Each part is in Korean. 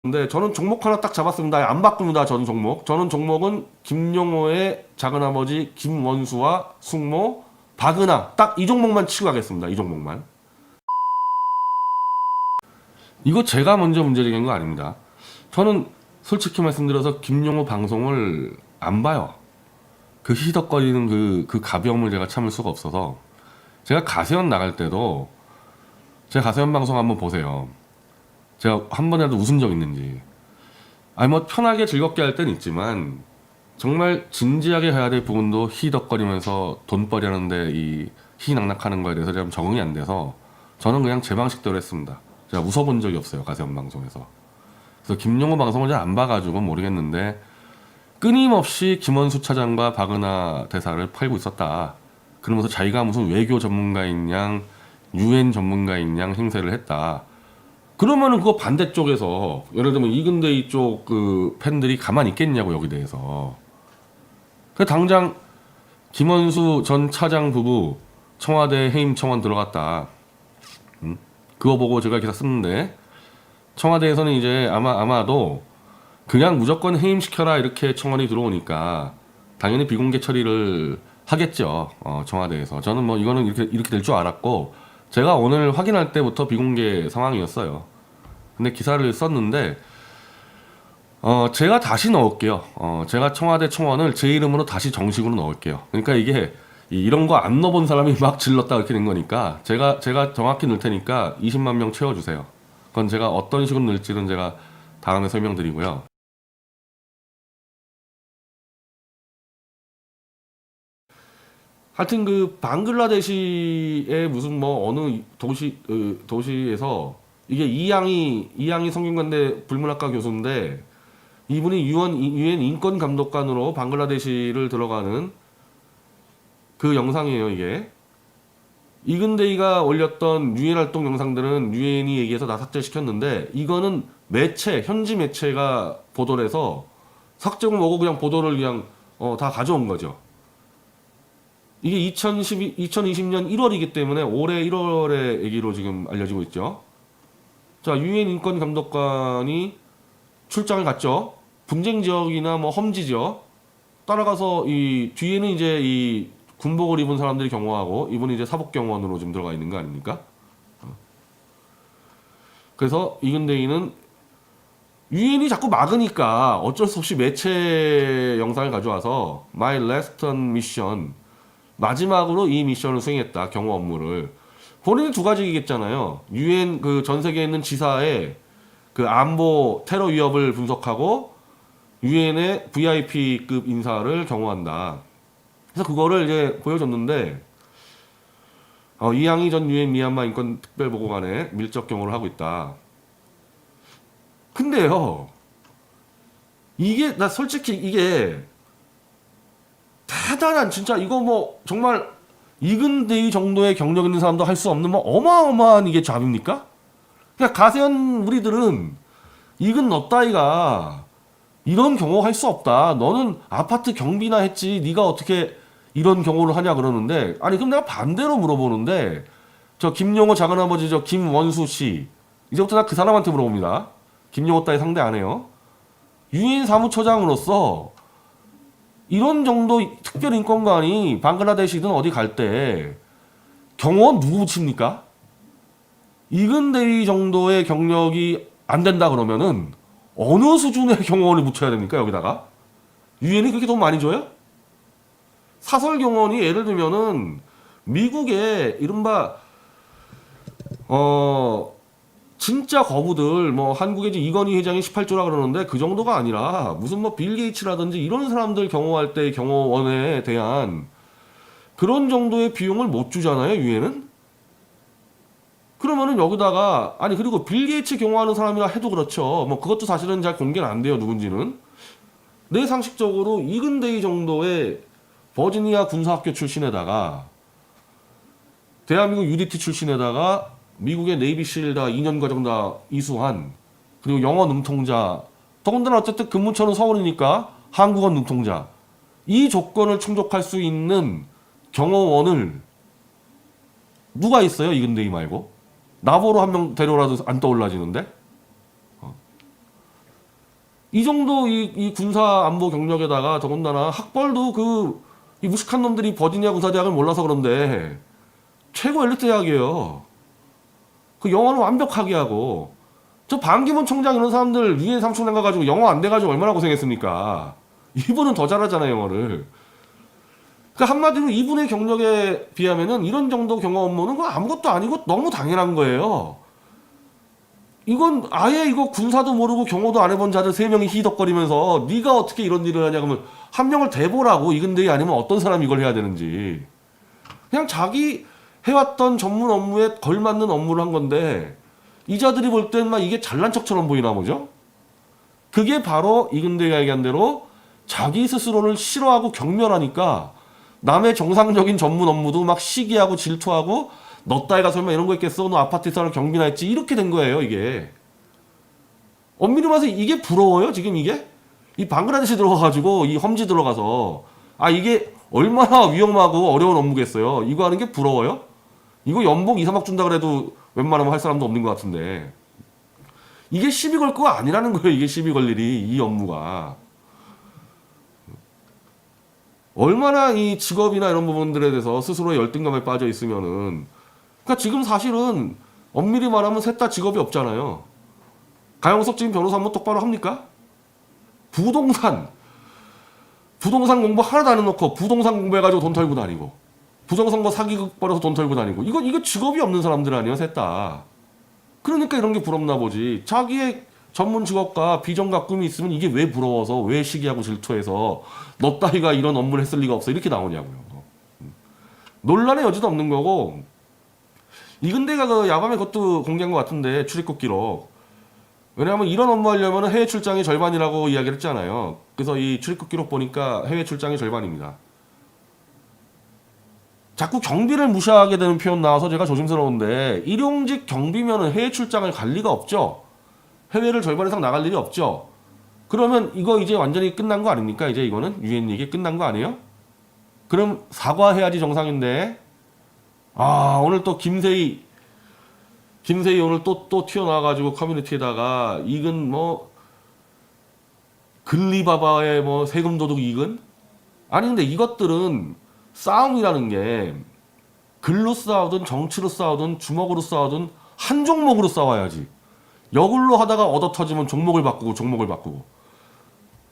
근데 저는 종목 하나 딱 잡았습니다. 안 바꿉니다. 저는 종목. 저는 종목은 김용호의 작은아버지 김원수와 숙모 박은하 딱 이 종목만 치고 가겠습니다. 이 종목만. 이거 제가 먼저 문제제기한 거 아닙니다. 저는 솔직히 말씀드려서 김용호 방송을 안 봐요. 그 희덕거리는 그 가벼움을 제가 참을 수가 없어서 제가 가세현 나갈 때도 제가 가세현 방송 한번 보세요. 제가 한 번이라도 웃은 적 있는지. 아니 뭐 편하게 즐겁게 할 땐 있지만 정말 진지하게 해야 될 부분도 희덕거리면서 돈벌이 하는데 이 희낙낙하는 거에 대해서 좀 적응이 안 돼서 저는 그냥 제 방식대로 했습니다. 제가 웃어본 적이 없어요. 가세현 방송에서. 그래서 김용호 방송을 잘 안 봐가지고 모르겠는데 끊임없이 김원수 차장과 박은하 대사를 팔고 있었다. 그러면서 자기가 무슨 외교 전문가인 양 유엔 전문가인 양 행세를 했다. 그러면은 그거 반대쪽에서 예를 들면 이근대이 쪽 그 팬들이 가만히 있겠냐고 여기 대해서. 그 당장 김원수 전 차장 부부 청와대 해임 청원 들어갔다. 그거 보고 제가 기사 썼는데 청와대에서는 이제 아마도 그냥 무조건 해임시켜라 이렇게 청원이 들어오니까 당연히 비공개 처리를 하겠죠. 청와대에서. 저는 뭐 이거는 이렇게 될 줄 알았고 제가 오늘 확인할 때부터 비공개 상황이었어요. 근데 기사를 썼는데 제가 다시 넣을게요. 제가 청와대 청원을 제 이름으로 다시 정식으로 넣을게요. 그러니까 이게 이런 거 안 넣어본 사람이 막 질렀다 이렇게 된 거니까 제가 정확히 넣을 테니까 20만 명 채워주세요. 그건 제가 어떤 식으로 넣을지는 제가 다음에 설명드리고요. 하여튼 그 방글라데시의 무슨 뭐 어느 도시에서 이게 이양이 성균관대 불문학과 교수인데 이분이 유엔 인권 감독관으로 방글라데시를 들어가는 그 영상이에요. 이게 이근대이가 올렸던 유엔 활동 영상들은 유엔이 얘기해서 다 삭제시켰는데 이거는 현지 매체가 보도를 해서 삭제고 뭐고 그냥 보도를 그냥 다 가져온 거죠. 이게 2020년 1월이기 때문에 올해 1월의 얘기로 지금 알려지고 있죠. 자, 유엔 인권 감독관이 출장을 갔죠. 분쟁 지역이나 뭐 험지 지역 따라가서 이 뒤에는 이제 이 군복을 입은 사람들이 경호하고 이분이 이제 사복 경호원으로 좀 들어가 있는 거 아닙니까? 그래서 이근대이는 유엔이 자꾸 막으니까 어쩔 수 없이 매체 영상을 가져와서 My Last Mission 마지막으로 이 미션을 수행했다. 경호 업무를. 본인이 두 가지 얘기했잖아요. 유엔 그 전 세계에 있는 지사의 그 안보 테러 위협을 분석하고 유엔의 VIP급 인사를 경호한다. 그래서 그거를 이제 보여줬는데 이양희 전 유엔 미얀마 인권 특별보고관에 밀접 경호를 하고 있다. 근데요. 나 솔직히 이게 대단한 진짜 이거 뭐 정말 이근대이 정도의 경력 있는 사람도 할 수 없는 뭐 어마어마한 이게 잡입니까? 그냥 가세현 우리들은 이근 너 따위가 이런 경호 할 수 없다. 너는 아파트 경비나 했지. 네가 어떻게 이런 경호를 하냐 그러는데 아니 그럼 내가 반대로 물어보는데 저 김용호 작은아버지 저 김원수 씨 이제부터 나 그 사람한테 물어봅니다. 김용호 따위 상대 안 해요. 유엔 사무처장으로서 이런 정도 특별인권관이 방글라데시든 어디 갈 때 경호원 누구 붙입니까? 이근대위 정도의 경력이 안 된다 그러면은 어느 수준의 경호원을 붙여야 됩니까 여기다가? 유엔이 그렇게 돈 많이 줘요? 사설 경호원이 예를 들면은 미국의 이른바 진짜 거부들 뭐 한국의 이제 이건희 회장이 18조라 그러는데 그 정도가 아니라 무슨 뭐 빌 게이츠라든지 이런 사람들 경호할 때 경호원에 대한 그런 정도의 비용을 못 주잖아요 유엔은. 그러면은 여기다가 아니 그리고 빌 게이츠 경호하는 사람이라 해도 그렇죠. 뭐 그것도 사실은 잘 공개는 안 돼요 누군지는. 내 상식적으로 이근대이 정도의 버지니아 군사학교 출신에다가 대한민국 UDT 출신에다가 미국의 네이비실다 2년 과정 다 이수한 그리고 영어 능통자 더군다나 어쨌든 근무처는 서울이니까 한국어 능통자 이 조건을 충족할 수 있는 경호원을 누가 있어요 이근대이 말고 나보로 한 명 데려오라도 안 떠올라지는데 이 정도 이 군사 안보 경력에다가 더군다나 학벌도 이 무식한 놈들이 버지니아 군사대학을 몰라서 그런데 최고 엘리트 대학이에요. 그 영어는 완벽하게 하고 저 반기문 총장 이런 사람들 유엔 삼총장 가가지고 영어 안 돼가지고 얼마나 고생했습니까? 이분은 더 잘하잖아요 영어를. 그러니까 한마디로 이분의 경력에 비하면은 이런 정도 경험 업무는 그 아무것도 아니고 너무 당연한 거예요. 이건 아예 이거 군사도 모르고 경호도 안 해본 자들 3명이 희덕거리면서 네가 어떻게 이런 일을 하냐 그러면 한 명을 대보라고 이근대이 아니면 어떤 사람이 이걸 해야 되는지 그냥 자기 해왔던 전문 업무에 걸맞는 업무를 한 건데 이 자들이 볼 땐 막 이게 잘난 척처럼 보이나 보죠. 그게 바로 이근대이가 얘기한 대로 자기 스스로를 싫어하고 경멸하니까 남의 정상적인 전문 업무도 막 시기하고 질투하고 너 따위가 설마 이런 거 있겠어? 너 아파트 사람 경비나 했지? 이렇게 된 거예요 이게. 엄밀히 말해서 이게 부러워요 지금 이게? 이 방글라데시 들어가가지고 이 험지 들어가서 이게 얼마나 위험하고 어려운 업무겠어요. 이거 하는 게 부러워요? 이거 연봉 2, 3억 준다 그래도 웬만하면 할 사람도 없는 것 같은데 이게 시비 걸 거 아니라는 거예요. 이게 시비 걸 일이 이 업무가 얼마나 이 직업이나 이런 부분들에 대해서 스스로의 열등감에 빠져 있으면은 그러니까 지금 사실은 엄밀히 말하면 셋 다 직업이 없잖아요. 가영석 지금 변호사 한번 똑바로 합니까? 부동산 공부 하나도 안 해놓고 부동산 공부해가지고 돈 털고 다니고 부정선거 사기극 벌여서 돈 털고 다니고 이거 직업이 없는 사람들 아니에요 셋 다. 그러니까 이런 게 부럽나 보지. 자기의 전문 직업과 비전과 꿈이 있으면 이게 왜 부러워서 왜 시기하고 질투해서 너 따위가 이런 업무를 했을 리가 없어 이렇게 나오냐고요. 논란의 여지도 없는 거고 이근대가 그 야밤에 그것도 공개한 것 같은데 출입국 기록. 왜냐하면 이런 업무 하려면 해외 출장이 절반이라고 이야기를 했잖아요. 그래서 이 출입국 기록 보니까 해외 출장이 절반입니다. 자꾸 경비를 무시하게 되는 표현 나와서 제가 조심스러운데 일용직 경비면은 해외 출장을 갈 리가 없죠. 해외를 절반 이상 나갈 일이 없죠. 그러면 이거 이제 완전히 끝난 거 아닙니까? 이제 이거는 유엔 얘기 끝난 거 아니에요? 그럼 사과해야지 정상인데 오늘 또 김세희 오늘 또 튀어나와가지고 커뮤니티에다가 이건 뭐 글리바바의 뭐 세금 도둑 이건? 아니 근데 이것들은 싸움이라는 게 글로 싸우든 정치로 싸우든 주먹으로 싸우든 한 종목으로 싸워야지. 역을로 하다가 얻어 터지면 종목을 바꾸고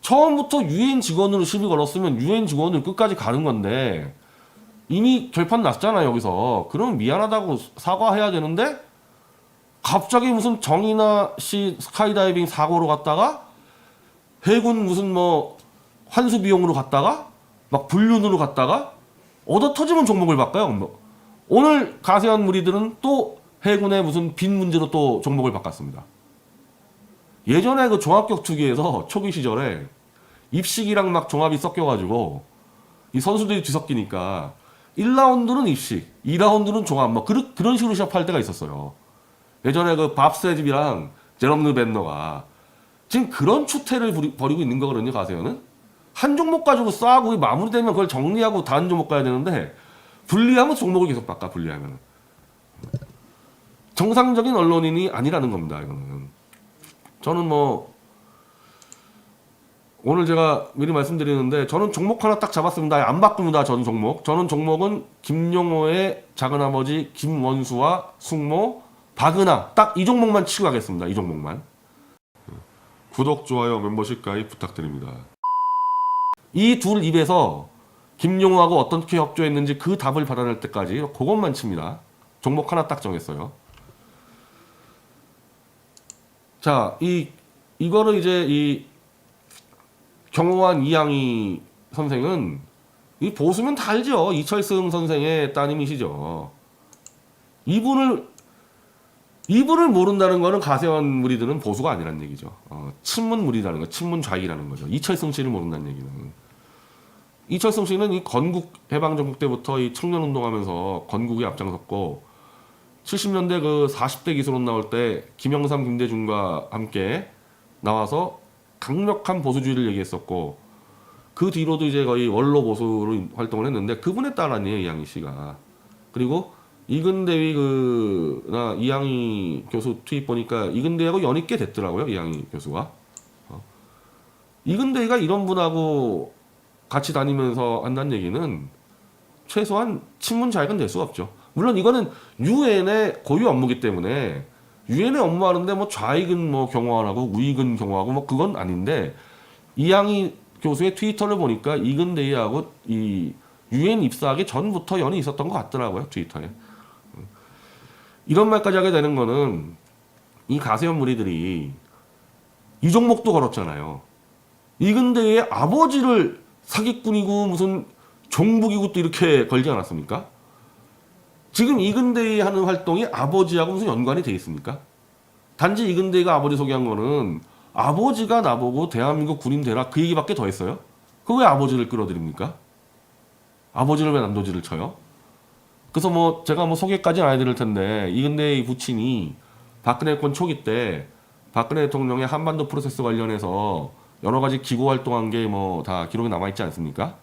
처음부터 유엔 직원으로 시비 걸었으면 유엔 직원을 끝까지 가는 건데 이미 결판 났잖아요 여기서. 그러면 미안하다고 사과해야 되는데 갑자기 무슨 정인아 씨 스카이다이빙 사고로 갔다가 해군 무슨 뭐 환수 비용으로 갔다가 막 불륜으로 갔다가 얻어 터지면 종목을 바꿔요. 오늘 가세한 무리들은 또 해군의 무슨 빈 문제로 또 종목을 바꿨습니다. 예전에 그 종합격 투기에서 초기 시절에 입식이랑 막 종합이 섞여가지고 이 선수들이 뒤섞이니까 1라운드는 입식, 2라운드는 종합 막 그런 식으로 시합할 때가 있었어요. 예전에 그 밥스레집이랑 제롬느 벤너가 지금 그런 추태를 벌이고 있는 거거든요. 가세요는 한 종목 가지고 싸우고 마무리되면 그걸 정리하고 다른 종목 가야 되는데 분리하면 종목을 계속 바꿔. 분리하면 정상적인 언론인이 아니라는 겁니다. 이거는 저는 뭐 오늘 제가 미리 말씀드리는데 저는 종목 하나 딱 잡았습니다. 안 바꿉니다. 저는 종목은 김용호의 작은아버지 김원수와 숙모 박은하 딱 이 종목만 치고 가겠습니다. 이 종목만. 구독, 좋아요, 멤버십 가입 부탁드립니다. 이 둘 입에서 김용호하고 어떻게 협조했는지 그 답을 받아낼 때까지 그것만 칩니다. 종목 하나 딱 정했어요. 자, 이거를 이제 이 경호원 이양희 선생은 이 보수면 다 알죠. 이철승 선생의 따님이시죠. 이분을 모른다는 거는 가세현 무리들은 보수가 아니라는 얘기죠. 친문 무리라는 거, 친문 좌익이라는 거죠. 이철승 씨를 모른다는 얘기는. 이철승 씨는 이 건국 해방정국 때부터 이 청년운동하면서 건국에 앞장섰고 70년대 그 40대 기술원 나올 때 김영삼, 김대중과 함께 나와서 강력한 보수주의를 얘기했었고 그 뒤로도 이제 거의 원로 보수로 활동을 했는데 그분의 딸 아니에요, 이양희 씨가. 그리고 이근대위 이양희 교수 투입 보니까 이근대하고 연이 꽤 됐더라고요, 이양희 교수가. 이근대가 이런 분하고 같이 다니면서 한다는 얘기는 최소한 친문 자익은 될 수가 없죠. 물론 이거는 유엔의 고유 업무기 때문에 유엔의 업무하는데 뭐 좌익은 뭐 경호하고 우익은 경호하고 뭐 그건 아닌데 이양희 교수의 트위터를 보니까 이근대하고 이 유엔 입사하기 전부터 연이 있었던 것 같더라고요, 트위터에. 이런 말까지 하게 되는 거는 이 가세현 무리들이 이종목도 걸었잖아요. 이근대의 아버지를 사기꾼이고 무슨 종북이고 또 이렇게 걸지 않았습니까? 지금 이근대의 하는 활동이 아버지하고 무슨 연관이 돼 있습니까? 단지 이근대가 아버지 소개한 거는 아버지가 나보고 대한민국 군인 되라 그 얘기밖에 더 했어요? 그 왜 아버지를 끌어들입니까? 아버지를 왜 난도질을 쳐요? 그래서 뭐 제가 뭐 소개까지는 안 해드릴 텐데 이근대의 부친이 박근혜 권 초기 때 박근혜 대통령의 한반도 프로세스 관련해서 여러 가지 기고 활동한 게 뭐 다 기록이 남아 있지 않습니까?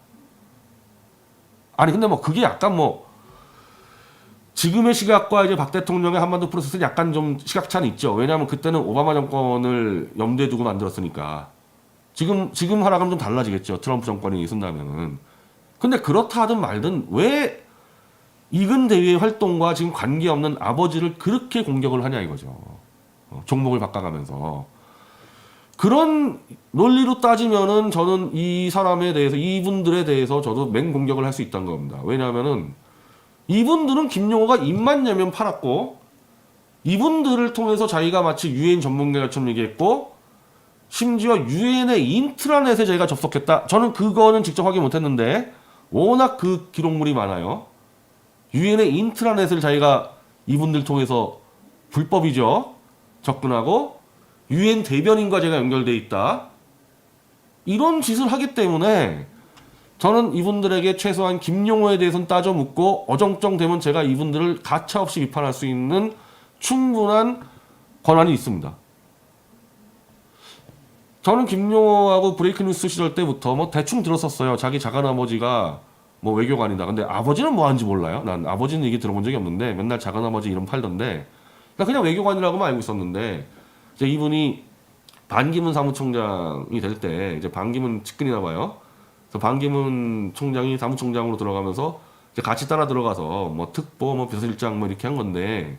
아니 근데 뭐 그게 약간 뭐 지금의 시각과 이제 박 대통령의 한반도 프로세스는 약간 좀 시각차는 있죠. 왜냐하면 그때는 오바마 정권을 염두에 두고 만들었으니까. 지금 하락은 좀 달라지겠죠. 트럼프 정권이 있었다면은. 근데 그렇다 하든 말든 왜 이근대위의 활동과 지금 관계없는 아버지를 그렇게 공격을 하냐 이거죠. 종목을 바꿔가면서. 그런 논리로 따지면은 저는 이 사람에 대해서 이분들에 대해서 저도 맹공격을 할 수 있다는 겁니다. 왜냐하면은 이분들은 김용호가 입만 열면 팔았고 이분들을 통해서 자기가 마치 유엔 전문가처럼 얘기했고 심지어 유엔의 인트라넷에 자기가 접속했다. 저는 그거는 직접 확인 못했는데 워낙 그 기록물이 많아요. 유엔의 인트라넷을 자기가 이분들 통해서 불법이죠. 접근하고 유엔 대변인과 제가 연결돼 있다. 이런 짓을 하기 때문에 저는 이분들에게 최소한 김용호에 대해서는 따져 묻고 어정쩡되면 제가 이분들을 가차없이 비판할 수 있는 충분한 권한이 있습니다. 저는 김용호하고 브레이크뉴스 시절 때부터 뭐 대충 들었었어요. 자기 작은아버지가 뭐 외교관이다. 근데 아버지는 뭐 하는지 몰라요. 난 아버지는 얘기 들어본 적이 없는데 맨날 작은아버지 이름 팔던데 나 그냥 외교관이라고만 알고 있었는데 이제 이분이 반기문 사무총장이 될 때 이제 반기문 측근이나 봐요. 그래서 반기문 총장이 사무총장으로 들어가면서 이제 같이 따라 들어가서 뭐 특보, 뭐 비서실장 뭐 이렇게 한 건데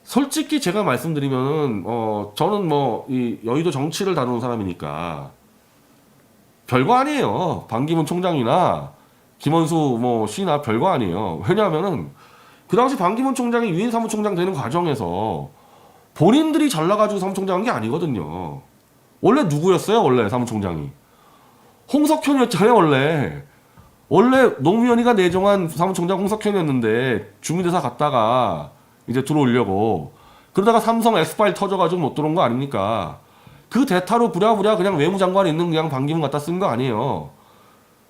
솔직히 제가 말씀드리면은 저는 뭐 이 여의도 정치를 다루는 사람이니까 별거 아니에요. 반기문 총장이나 김원수 뭐 씨나 별거 아니에요. 왜냐하면은 그 당시 반기문 총장이 유엔 사무총장 되는 과정에서 본인들이 잘나가지고 사무총장 한 게 아니거든요. 원래 누구였어요? 원래 사무총장이 홍석현이었잖아요. 원래 노무현이가 내정한 사무총장 홍석현이었는데 주민대사 갔다가 이제 들어오려고 그러다가 삼성 엑스파일 터져가지고 못 들어온 거 아닙니까? 그 대타로 부랴부랴 그냥 외무장관에 있는 그냥 반기문 갖다 쓴 거 아니에요.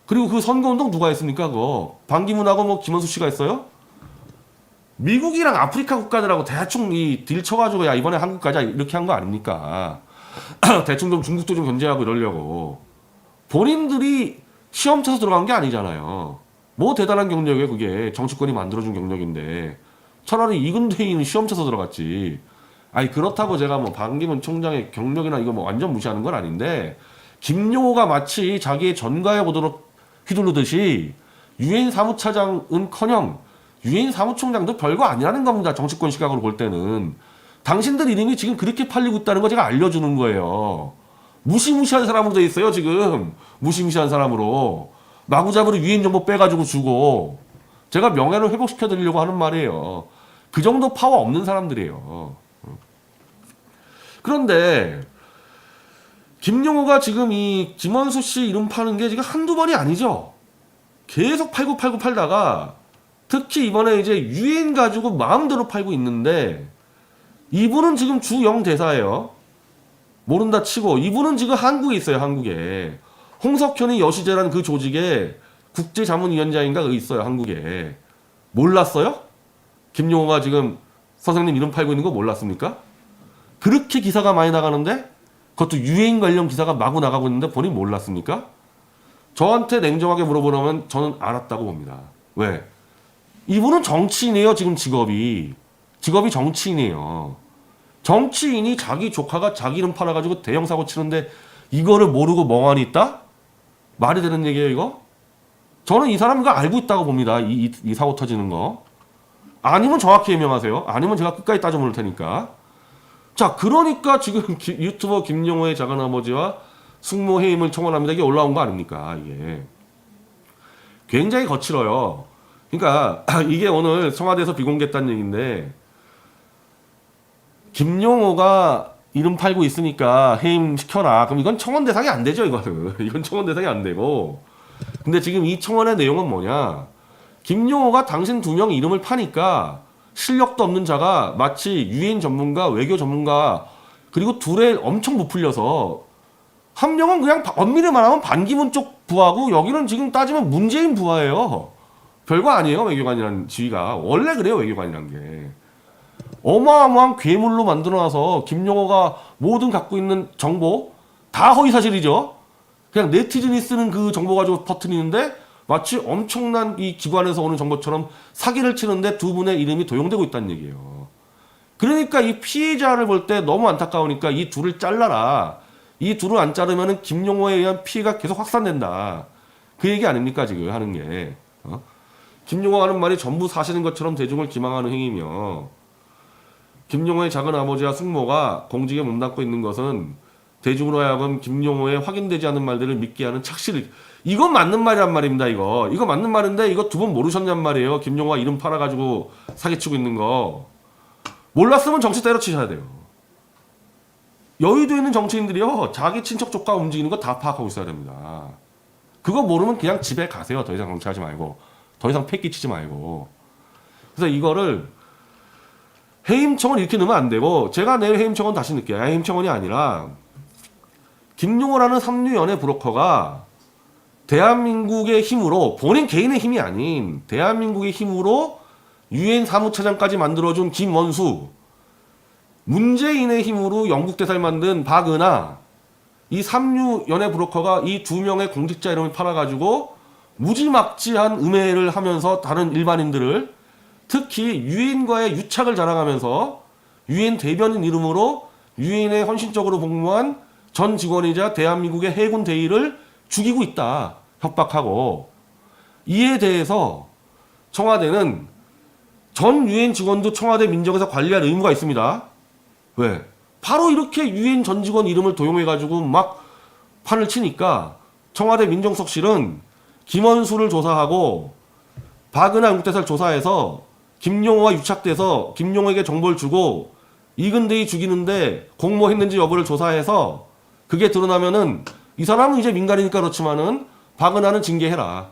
그리고 그 선거운동 누가 했습니까? 그거 반기문하고 뭐 김원수 씨가 했어요? 미국이랑 아프리카 국가들하고 대충 이 딜 쳐가지고 야 이번에 한국 가자 이렇게 한 거 아닙니까? 대충 좀 중국도 좀 견제하고 이러려고 본인들이 시험 쳐서 들어간 게 아니잖아요. 뭐 대단한 경력이에요 그게. 정치권이 만들어준 경력인데 차라리 이근대인은 시험 쳐서 들어갔지. 아니 그렇다고 제가 뭐 반기문 총장의 경력이나 이거 뭐 완전 무시하는 건 아닌데 김용호가 마치 자기의 전가의 고도로 휘두르듯이 유엔 사무차장은커녕 유엔 사무총장도 별거 아니라는 겁니다. 정치권 시각으로 볼 때는. 당신들 이름이 지금 그렇게 팔리고 있다는 거 제가 알려주는 거예요. 무시무시한 사람으로 돼 있어요 지금. 무시무시한 사람으로. 마구잡이로 유엔 정보 빼가지고 주고 제가 명예를 회복시켜드리려고 하는 말이에요. 그 정도 파워 없는 사람들이에요. 그런데 김용호가 지금 이 김원수 씨 이름 파는 게 지금 한두 번이 아니죠. 계속 팔고 팔다가 특히 이번에 이제 유엔 가지고 마음대로 팔고 있는데 이분은 지금 주영 대사예요. 모른다 치고 이분은 지금 한국에 있어요. 한국에. 홍석현이 여시제라는 그 조직에 국제자문위원장인가 있어요. 한국에. 몰랐어요? 김용호가 지금 선생님 이름 팔고 있는 거 몰랐습니까? 그렇게 기사가 많이 나가는데 그것도 유엔 관련 기사가 마구 나가고 있는데 본인 몰랐습니까? 저한테 냉정하게 물어보려면 저는 알았다고 봅니다. 왜? 이분은 정치인이에요. 지금 직업이 정치인이에요. 정치인이 자기 조카가 자기 이름 팔아가지고 대형 사고 치는데 이거를 모르고 멍하니 있다? 말이 되는 얘기예요, 이거? 저는 이 사람 이거 알고 있다고 봅니다. 이 사고 터지는 거. 아니면 정확히 해명하세요. 아니면 제가 끝까지 따져 물을 테니까. 자, 그러니까 지금 유튜버 김용호의 작은아버지와 숙모 해임을 청원합니다. 이게 올라온 거 아닙니까? 이게. 굉장히 거칠어요. 그러니까 이게 오늘 청와대에서 비공개했다는 얘기인데 김용호가 이름 팔고 있으니까 해임 시켜라. 그럼 이건 청원 대상이 안 되죠, 이거는. 이건 청원 대상이 안 되고. 근데 지금 이 청원의 내용은 뭐냐? 김용호가 당신 두 명 이름을 파니까 실력도 없는 자가 마치 유엔 전문가, 외교 전문가 그리고 둘에 엄청 부풀려서 한 명은 그냥 엄밀히 말하면 반기문 쪽 부하고 여기는 지금 따지면 문재인 부하예요. 별거 아니에요, 외교관이라는 지위가. 원래 그래요, 외교관이란 게. 어마어마한 괴물로 만들어놔서 김용호가 모든 갖고 있는 정보 다 허위사실이죠. 그냥 네티즌이 쓰는 그 정보 가지고 퍼뜨리는데 마치 엄청난 이 기관에서 오는 정보처럼 사기를 치는데 두 분의 이름이 도용되고 있다는 얘기예요. 그러니까 이 피해자를 볼 때 너무 안타까우니까 이 둘을 잘라라. 이 둘을 안 자르면 김용호에 의한 피해가 계속 확산된다. 그 얘기 아닙니까 지금 하는 게. 김용호가 하는 말이 전부 사실인 것처럼 대중을 기망하는 행위며 김용호의 작은아버지와 숙모가 공직에 몸담고 있는 것은 대중으로 하여금 김용호의 확인되지 않은 말들을 믿게 하는 착시를. 이건 맞는 말이란 말입니다. 이거 맞는 말인데 이거 두 분 모르셨냔 말이에요. 김용호가 이름 팔아가지고 사기치고 있는 거. 몰랐으면 정치 때려치셔야 돼요. 여의도에 있는 정치인들이요, 자기 친척 조카 움직이는 거 다 파악하고 있어야 됩니다. 그거 모르면 그냥 집에 가세요. 더 이상 정치하지 말고. 더 이상 패 끼치지 말고. 그래서 이거를 해임청원 이렇게 넣으면 안 되고, 제가 내일 해임청원 다시 넣을게요. 해임청원이 아니라 김용호라는 삼류 연예 브로커가 대한민국의 힘으로, 본인 개인의 힘이 아닌 대한민국의 힘으로 유엔 사무차장까지 만들어준 김원수, 문재인의 힘으로 영국 대사를 만든 박은하, 이 삼류 연예 브로커가 이 두 명의 공직자 이름을 팔아가지고 무지막지한 음해를 하면서 다른 일반인들을, 특히 유엔과의 유착을 자랑하면서 유엔 대변인 이름으로 유엔에 헌신적으로 복무한 전 직원이자 대한민국의 해군 대위를 죽이고 있다. 협박하고. 이에 대해서 청와대는 전 유엔 직원도 청와대 민정에서 관리할 의무가 있습니다. 왜? 바로 이렇게 유엔 전 직원 이름을 도용해가지고 막 판을 치니까 청와대 민정수석실은 김원수를 조사하고 박은하 영국대사를 조사해서 김용호와 유착돼서 김용호에게 정보를 주고 이근대위 죽이는데 공모했는지 여부를 조사해서 그게 드러나면은 이 사람은 이제 민간이니까 그렇지만은 박은하는 징계해라.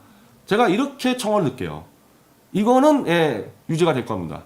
제가 이렇게 청원을 넣을게요. 이거는 유지가 될 겁니다.